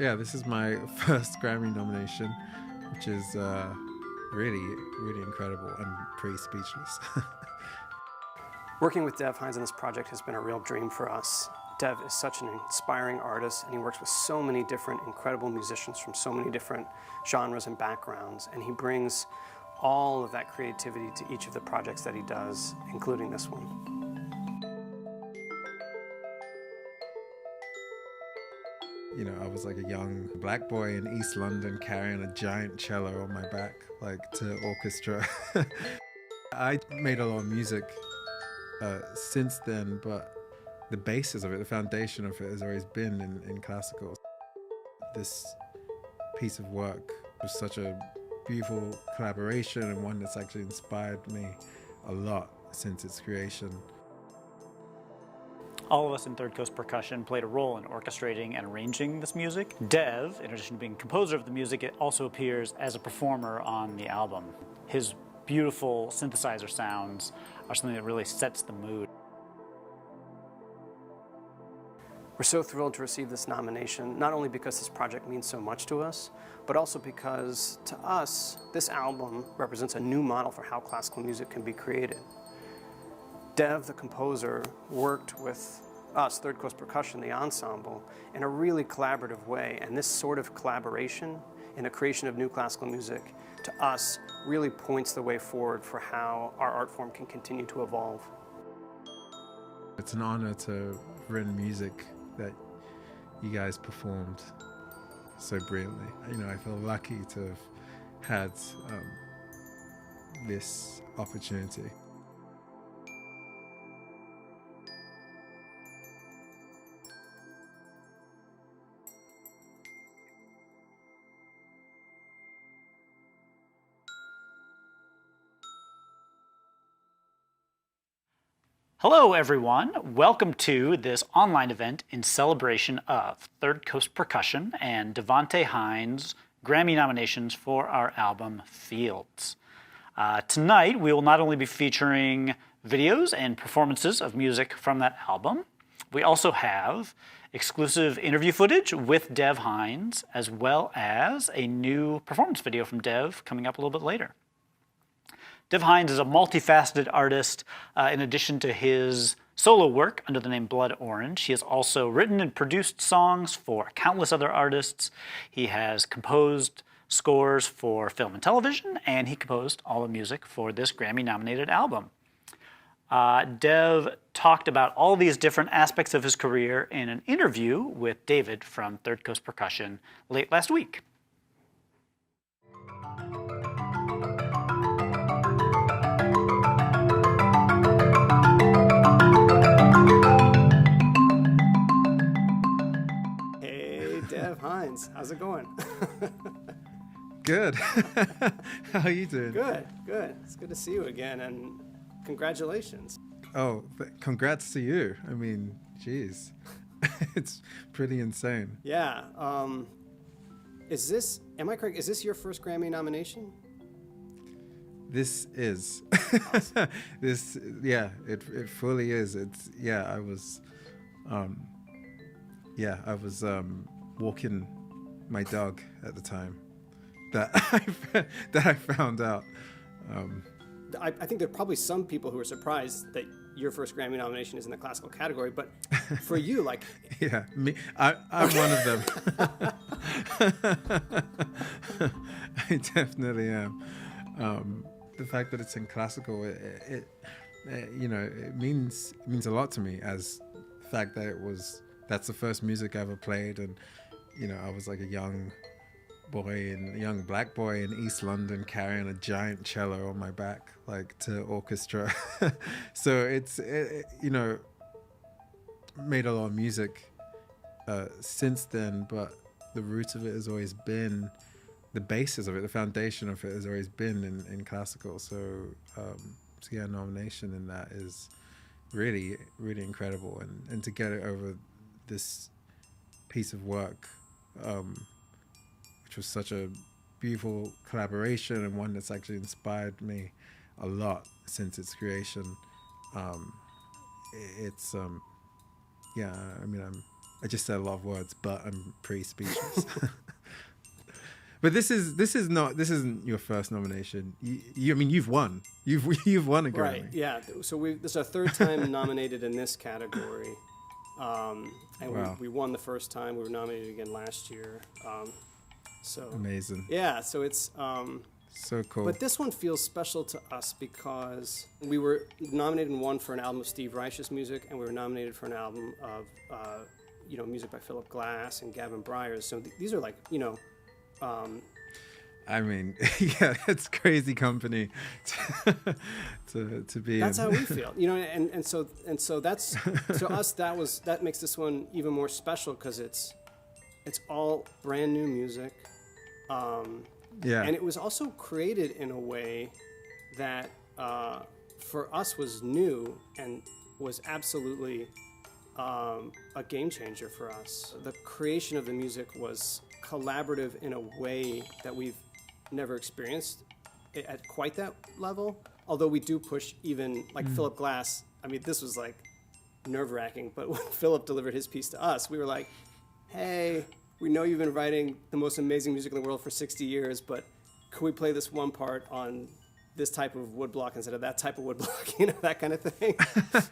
Yeah, this is my first Grammy nomination, which is really, really incredible. I'm pretty speechless. Working with Dev Hynes on this project has been a real dream for us. Dev is such an inspiring artist, and he works with so many different incredible musicians from so many different genres and backgrounds, and he brings all of that creativity to each of the projects that he does, including this one. You know, I was like a young black boy in East London carrying a giant cello on my back, like to orchestra. I made a lot of music since then, but the basis of it, the foundation of it has always been in classical. This piece of work was such a beautiful collaboration and one that's actually inspired me a lot since its creation. All of us in Third Coast Percussion played a role in orchestrating and arranging this music. Dev, in addition to being composer of the music, it also appears as a performer on the album. His beautiful synthesizer sounds are something that really sets the mood. We're so thrilled to receive this nomination, not only because this project means so much to us, but also because, to us, this album represents a new model for how classical music can be created. Dev, the composer, worked with us, Third Coast Percussion, the ensemble, in a really collaborative way, and this sort of collaboration in the creation of new classical music, to us, really points the way forward for how our art form can continue to evolve. It's an honor to have written music that you guys performed so brilliantly. You know, I feel lucky to have had this opportunity. Hello everyone, welcome to this online event in celebration of Third Coast Percussion and Devonté Hynes' Grammy nominations for our album Fields. Tonight we will not only be featuring videos and performances of music from that album, we also have exclusive interview footage with Dev Hynes, as well as a new performance video from Dev coming up a little bit later. Dev Hynes is a multifaceted artist. In addition to his solo work under the name Blood Orange, he has also written and produced songs for countless other artists. He has composed scores for film and television, and he composed all the music for this Grammy-nominated album. Dev talked about all these different aspects of his career in an interview with David from Third Coast Percussion late last week. Dev Hynes, how's it going? Good. How are you doing? Good, good. It's good to see you again, and congratulations. Oh, congrats to you. I mean, geez. It's pretty insane. Yeah. Am I correct, is this your first Grammy nomination? This is. Awesome. It fully is. I was walking my dog at the time that I found out. I think there are probably some people who are surprised that your first Grammy nomination is in the classical category, but for you, like... Yeah, me. I'm one of them. I definitely am. The fact that it's in classical, it means a lot to me, as the fact that that's the first music I ever played, and you know, I was like a young black boy in East London carrying a giant cello on my back, like to orchestra. So it made a lot of music since then, but the root of it has always been, the basis of it, the foundation of it has always been in classical. So to get a nomination in that is really, really incredible, and to get it over this piece of work, which was such a beautiful collaboration and one that's actually inspired me a lot since its creation. I'm I just said a lot of words, but I'm pretty speechless. But this isn't your first nomination. I mean, you've won. You've won a Grammy. Right. Yeah. So this is our third time nominated in this category, and Wow. we won the first time. We were nominated again last year. So Amazing. yeah. So it's. So cool. But this one feels special to us because we were nominated and won for an album of Steve Reich's music, and we were nominated for an album of music by Philip Glass and Gavin Bryars. So these are like I mean, yeah, it's crazy company to be. That's in. how we feel, and so that's to us that makes this one even more special because it's all brand new music. Yeah. And it was also created in a way that for us was new and was absolutely a game changer for us. The creation of the music was collaborative in a way that we've never experienced at quite that level. Although we do push even like Philip Glass. I mean, this was like nerve-wracking, but when Philip delivered his piece to us, we were like, hey, we know you've been writing the most amazing music in the world for 60 years, but could we play this one part on this type of woodblock instead of that type of woodblock, that kind of thing?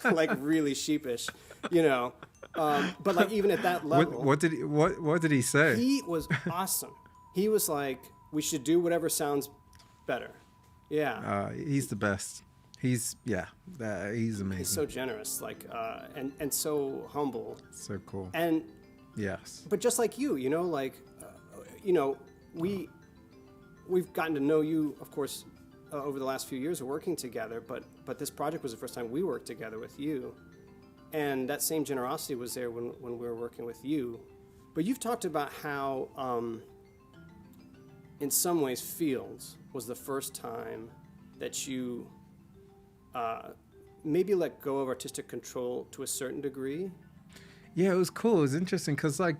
Like really sheepish, but like even at that level. What did he say? He was awesome. He was like, we should do whatever sounds better. Yeah. He's the best. He's amazing. He's so generous, and so humble. So cool. And yes. But just like you, we've gotten to know you, of course, over the last few years of working together. But this project was the first time we worked together with you, and that same generosity was there when we were working with you. But you've talked about how, in some ways, Fields was the first time that you maybe let go of artistic control to a certain degree. Yeah, it was cool. It was interesting because, I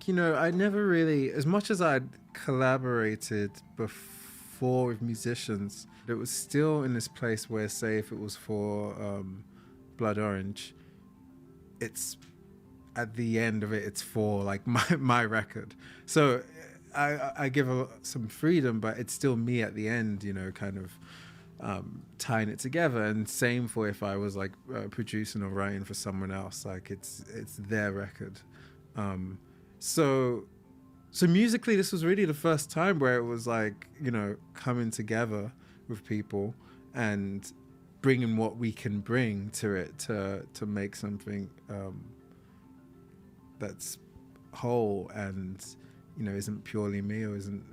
never really, as much as I'd collaborated before with musicians, it was still in this place where, say, if it was for Blood Orange, it's at the end of it, it's for like my record. So I give some freedom, but it's still me at the end, kind of tying it together. And same for if I was like producing or writing for someone else, like it's their record. So musically, this was really the first time where it was like, coming together with people and bringing what we can bring to it to make something that's whole and isn't purely me or isn't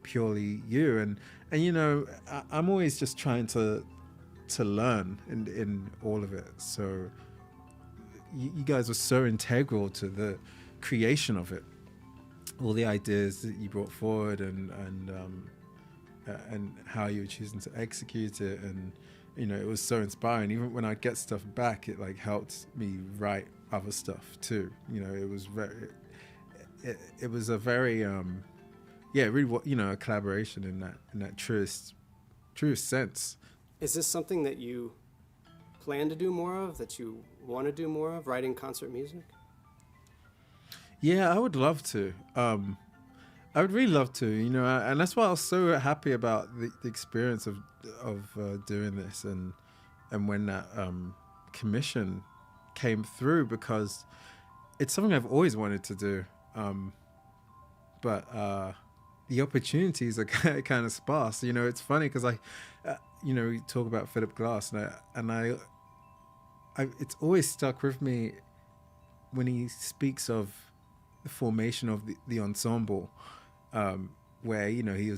purely you. And I'm always just trying to learn in all of it. So you guys were so integral to the creation of it, all the ideas that you brought forward and how you were choosing to execute it. And it was so inspiring. Even when I get stuff back, it like helped me write other stuff too. It was it was a very really a collaboration in that truest sense. Is this something that you plan to do more of, that you want to do more of, writing concert music? Yeah, I would love to. I would really love to, and that's why I was so happy about the experience of doing this and when that commission came through, because it's something I've always wanted to do, but the opportunities are kind of sparse. It's funny because we talk about Philip Glass, and I it's always stuck with me when he speaks of the formation of the ensemble, where he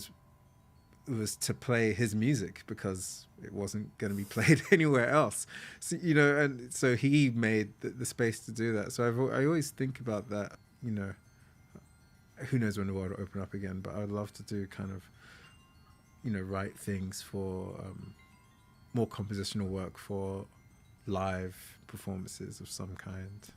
was to play his music because it wasn't going to be played anywhere else. So, and so he made the space to do that. So I always think about that. Who knows when the world will open up again? But I would love to do kind of, write things for more compositional work for live performances of some kind.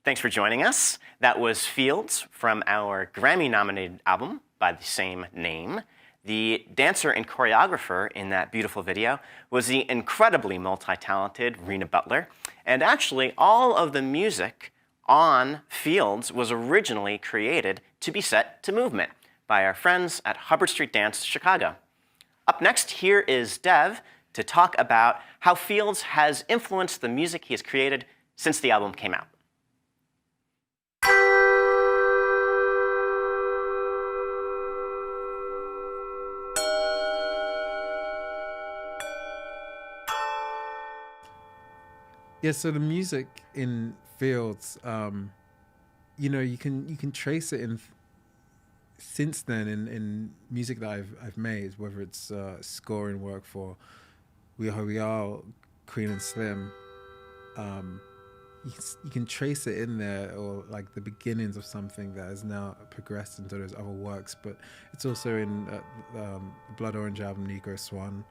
Thanks for joining us. That was Fields from our Grammy-nominated album by the same name. The dancer and choreographer in that beautiful video was the incredibly multi-talented Rena Butler. And actually, all of the music on Fields was originally created to be set to movement by our friends at Hubbard Street Dance, Chicago. Up next, here is Dev to talk about how Fields has influenced the music he has created since the album came out. Yeah, so the music in Fields, you know, you can trace it in since then in music that I've made, whether it's scoring work for We Are Who We Are, Queen and Slim. You can trace it in there, or like the beginnings of something that has now progressed into those other works. But it's also in the Blood Orange album, Negro Swan.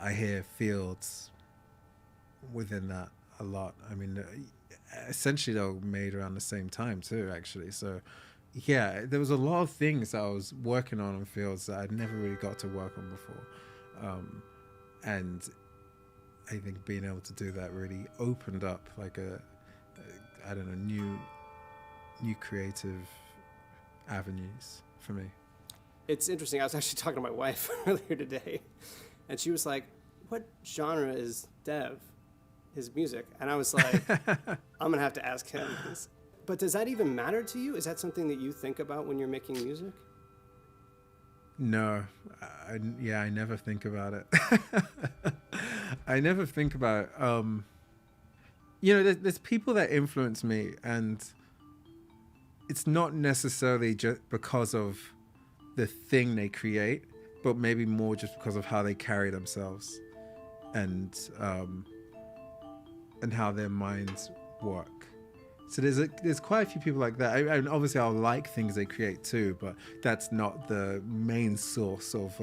I hear Fields within that a lot. I mean, essentially they were made around the same time too, actually. So yeah, there was a lot of things I was working on Fields that I'd never really got to work on before. And I think being able to do that really opened up like I don't know, new creative avenues for me. It's interesting. I was actually talking to my wife earlier today, and she was like, "What genre is Dev? His music?" And I was like, I'm gonna have to ask him. But does that even matter to you? Is that something that you think about when you're making music? No, I never think about it. I never think about it. You know, there's people that influence me, and it's not necessarily just because of the thing they create, but maybe more just because of how they carry themselves, and how their minds work. So there's quite a few people like that. And obviously I'll like things they create too, but that's not the main source of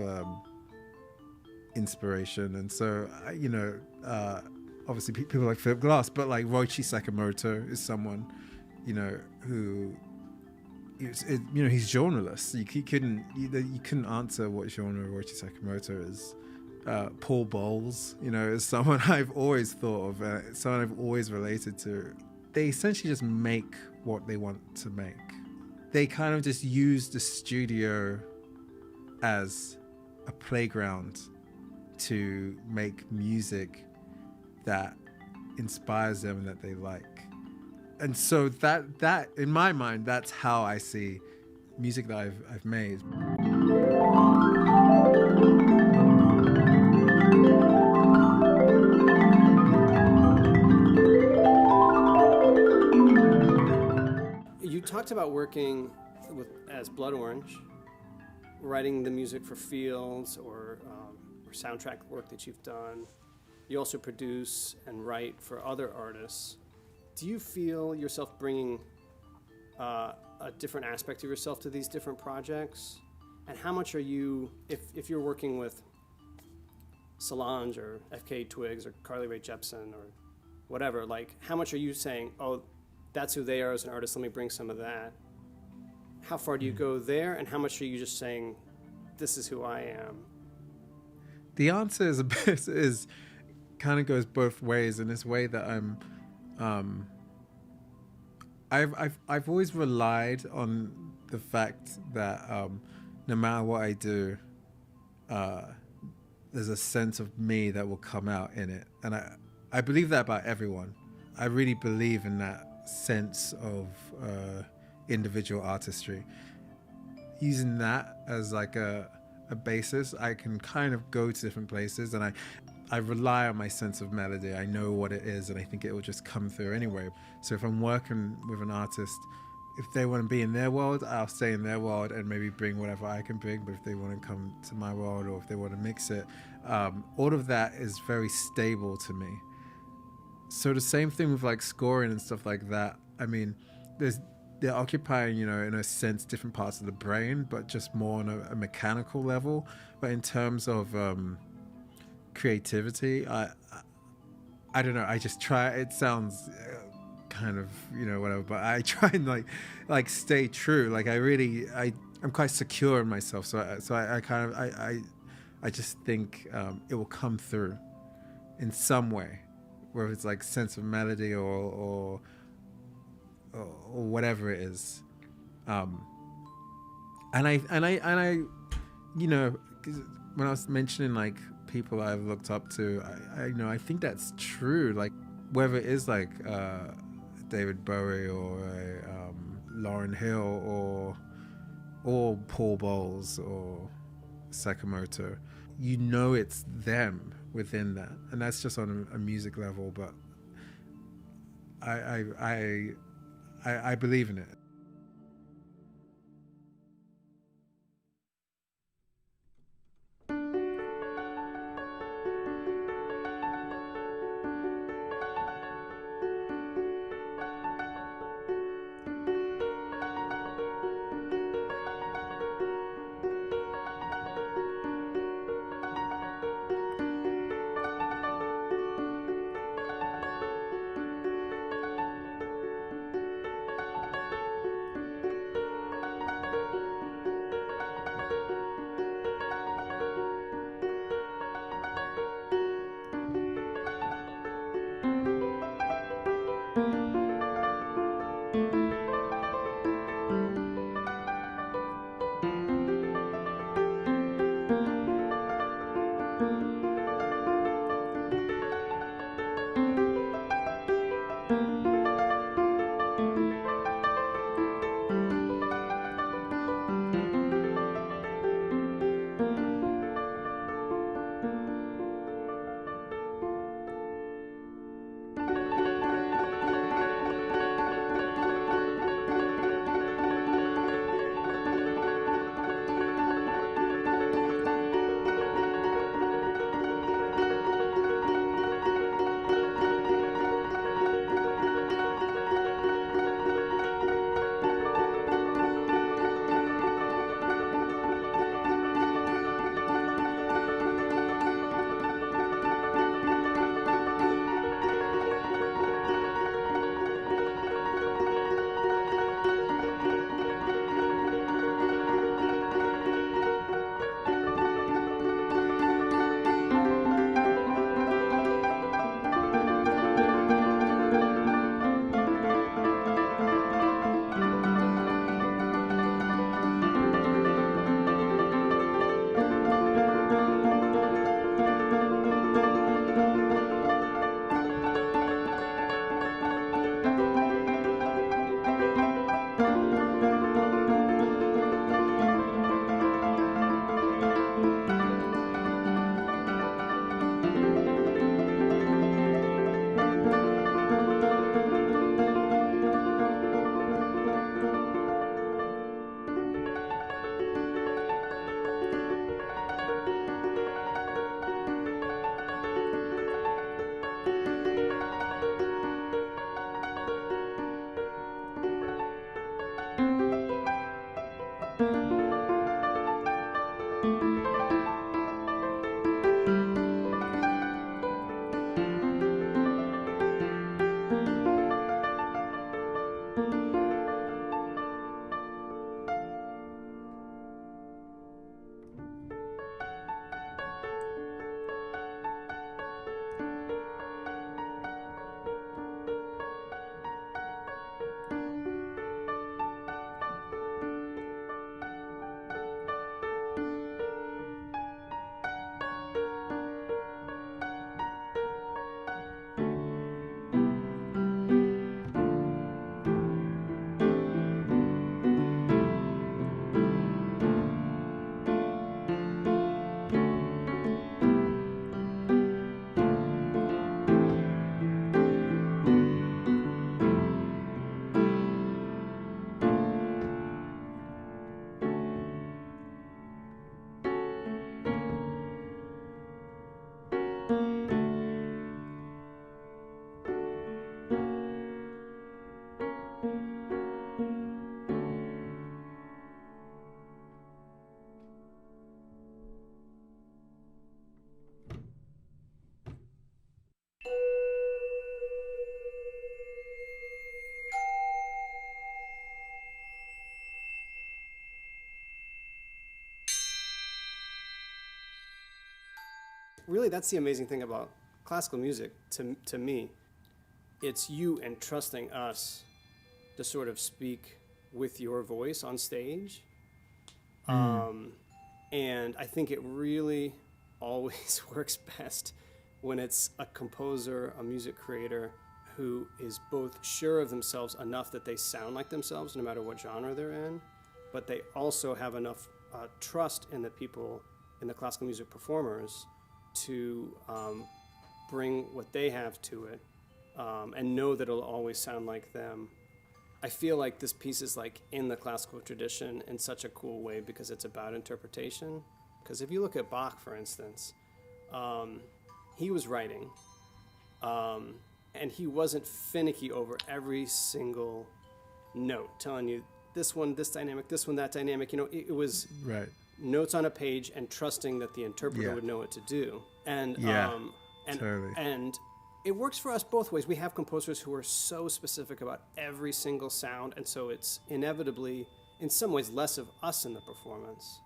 inspiration. And so, you know, obviously people like Philip Glass, but like Roichi Sakamoto is someone, you know, who, you know, he's genreless. You couldn't answer what genre Roichi Sakamoto is. Paul Bowles, you know, is someone I've always thought of, someone I've always related to. They essentially just make what they want to make. They kind of just use the studio as a playground to make music that inspires them and that they like. And so that in my mind, that's how I see music that I've made. You talked about working as Blood Orange, writing the music for Fields or soundtrack work that you've done. You also produce and write for other artists. Do you feel yourself bringing a different aspect of yourself to these different projects? And how much are you, if you're working with Solange or FK Twigs or Carly Rae Jepsen or whatever, like how much are you saying, oh, that's who they are as an artist, let me bring some of that? How far do you go there, and how much are you just saying, this is who I am? The answer is kind of goes both ways, in this way that I've always relied on the fact that no matter what I do, there's a sense of me that will come out in it, and I believe that about everyone. I really believe in that sense of individual artistry. Using that as like a basis, I can kind of go to different places, and I rely on my sense of melody. I know what it is, and I think it will just come through anyway. So if I'm working with an artist, if they want to be in their world, I'll stay in their world and maybe bring whatever I can bring. But if they want to come to my world, or if they want to mix it, all of that is very stable to me. So the same thing with like scoring and stuff like that. I mean, they're occupying, you know, in a sense, different parts of the brain, but just more on a mechanical level. But in terms of creativity, I don't know. I just try. It sounds kind of, you know, whatever. But I try and like stay true. Like I'm quite secure in myself. So I just think it will come through in some way, whether it's like sense of melody or whatever it is. And I, you know, 'cause when I was mentioning like people I've looked up to, I think that's true. Like whether it is like David Bowie or Lauryn Hill or Paul Bowles or Sakamoto, you know it's them within that, and that's just on a music level. But I believe in it. really, that's the amazing thing about classical music to me. It's you entrusting us to sort of speak with your voice on stage. And I think it really always works best when it's a composer, a music creator who is both sure of themselves enough that they sound like themselves no matter what genre they're in, but they also have enough trust in the people, in the classical music performers, to bring what they have to it and know that it'll always sound like them. I feel like this piece is like in the classical tradition in such a cool way because it's about interpretation. Because if you look at Bach, for instance, he was writing, and he wasn't finicky over every single note, telling you this one, this dynamic, this one, that dynamic. You know, it was Right. notes on a page and trusting that the interpreter would know what to do. And Totally. and it works for us both ways. We have composers who are so specific about every single sound, and so it's inevitably, in some ways, less of us in the performance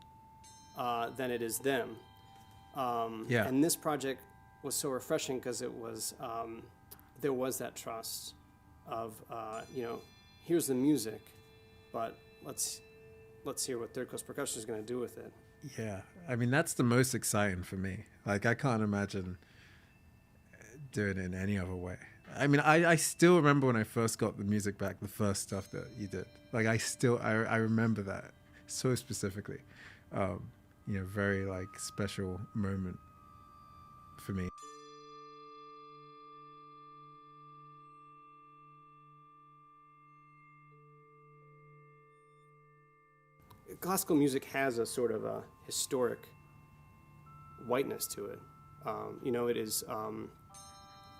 than it is them. And this project was so refreshing because it was there was that trust of here's the music, but let's hear what Third Coast Percussion is going to do with it. Yeah, I mean, that's the most exciting for me. Like, I can't imagine doing it in any other way. I mean, I still remember when I first got the music back, the first stuff that you did. Like, I remember that so specifically. Very, like, special moment for me. Classical music has a sort of a historic whiteness to it. It is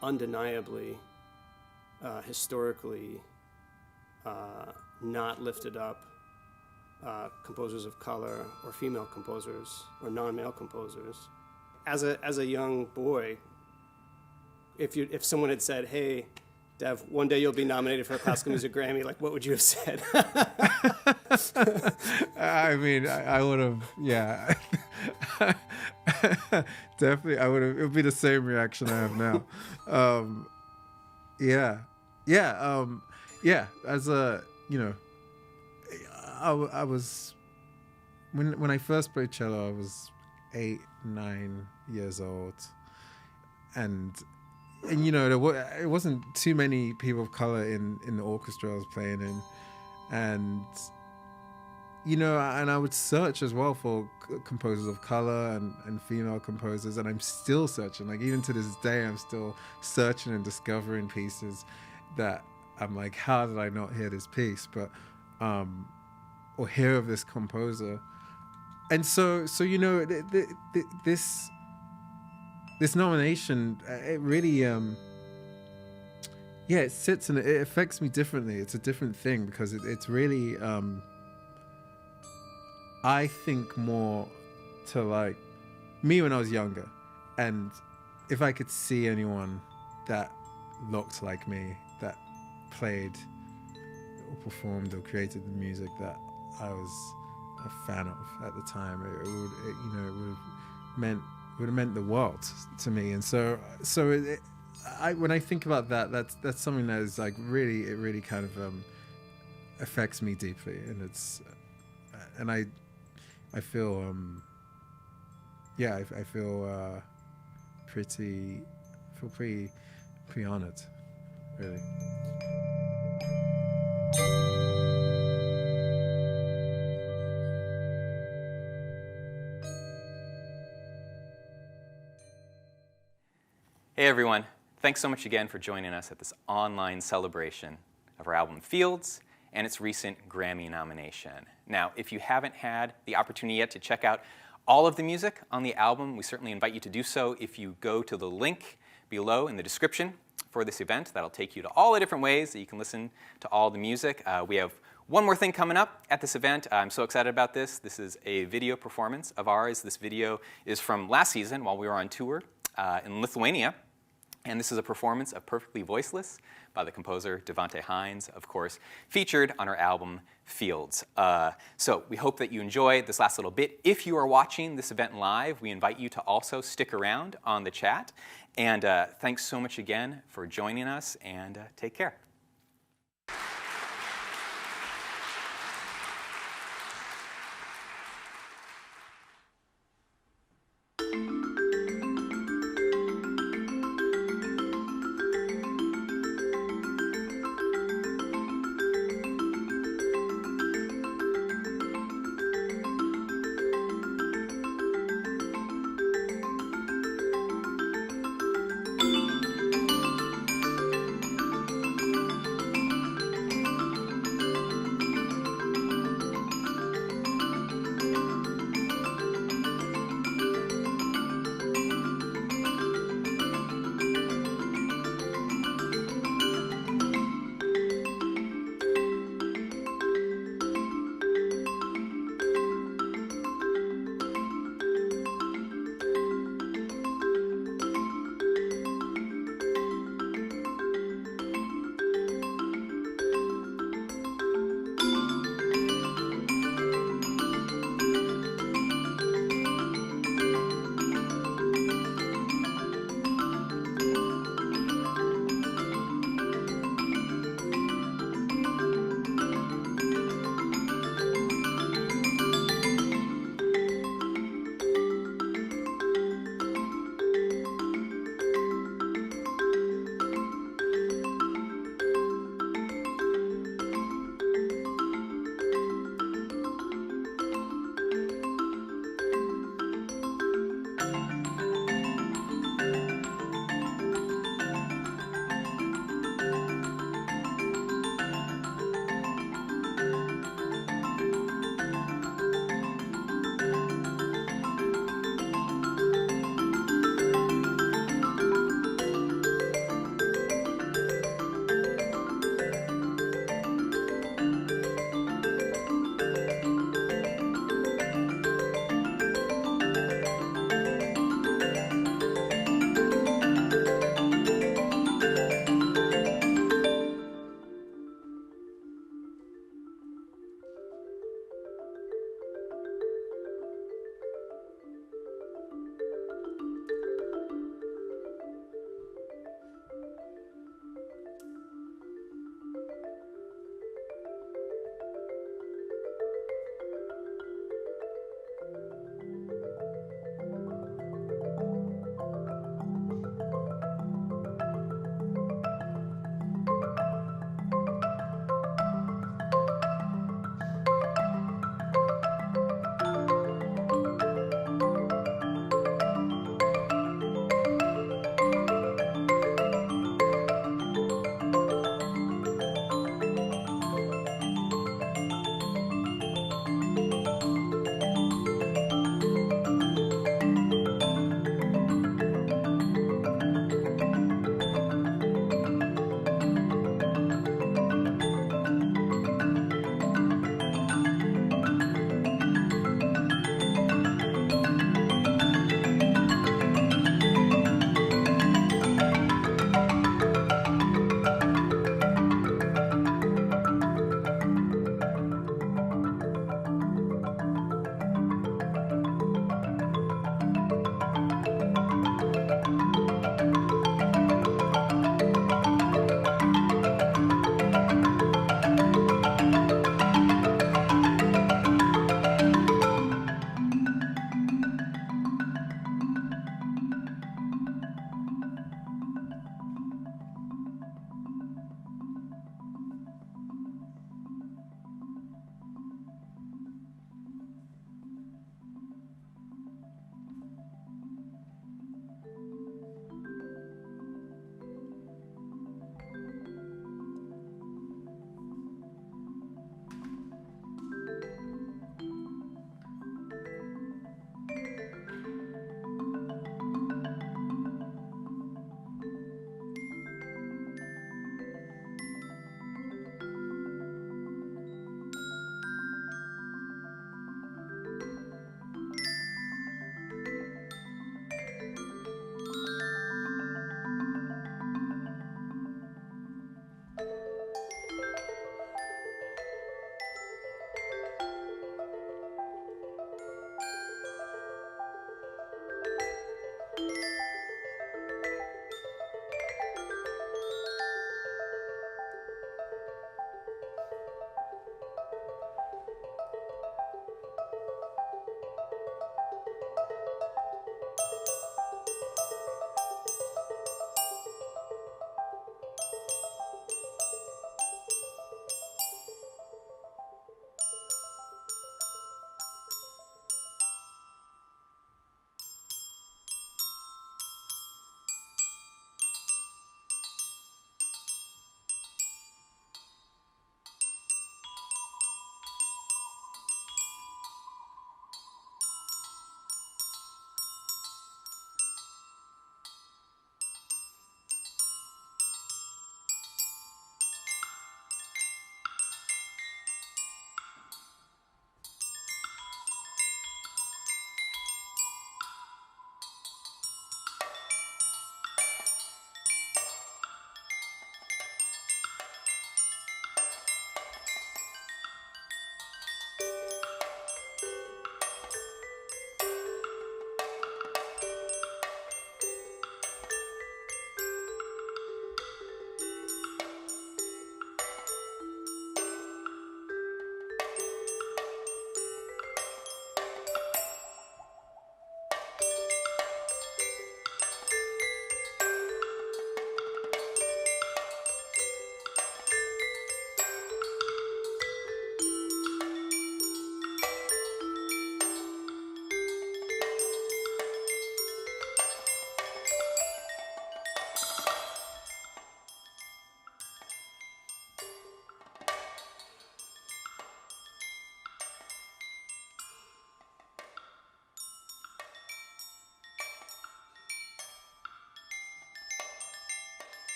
undeniably, historically not lifted up composers of color or female composers or non-male composers. As a young boy, if someone had said, "Hey, Dev, one day you'll be nominated for a classical music Grammy," like, what would you have said? I mean, I would have, yeah. Definitely, I would have, it would be the same reaction I have now. As a, I was, when I first played cello, I was 8, 9 years old. And it wasn't too many people of color in the orchestra I was playing in. And I would search as well for composers of color and female composers, and I'm still searching. Like, even to this day, I'm still searching and discovering pieces that I'm like, how did I not hear this piece? But or hear of this composer. And so this nomination, it really it sits and it affects me differently. It's a different thing because it's really I think more to, like, me when I was younger, and if I could see anyone that looked like me, that played or performed or created the music that I was a fan of at the time, it would have meant the world to me. And so when I think about that, that's something that is like really kind of affects me deeply, and it's and I feel I feel pretty honored, really. Hey everyone, thanks so much again for joining us at this online celebration of our album Fields and its recent Grammy nomination. Now, if you haven't had the opportunity yet to check out all of the music on the album, we certainly invite you to do so if you go to the link below in the description for this event. That'll take you to all the different ways that you can listen to all the music. We have one more thing coming up at this event. I'm so excited about this. This is a video performance of ours. This video is from last season while we were on tour in Lithuania. And this is a performance of Perfectly Voiceless by the composer Devonté Hynes, of course, featured on our album Fields. So we hope that you enjoy this last little bit. If you are watching this event live, we invite you to also stick around on the chat. And thanks so much again for joining us, and take care.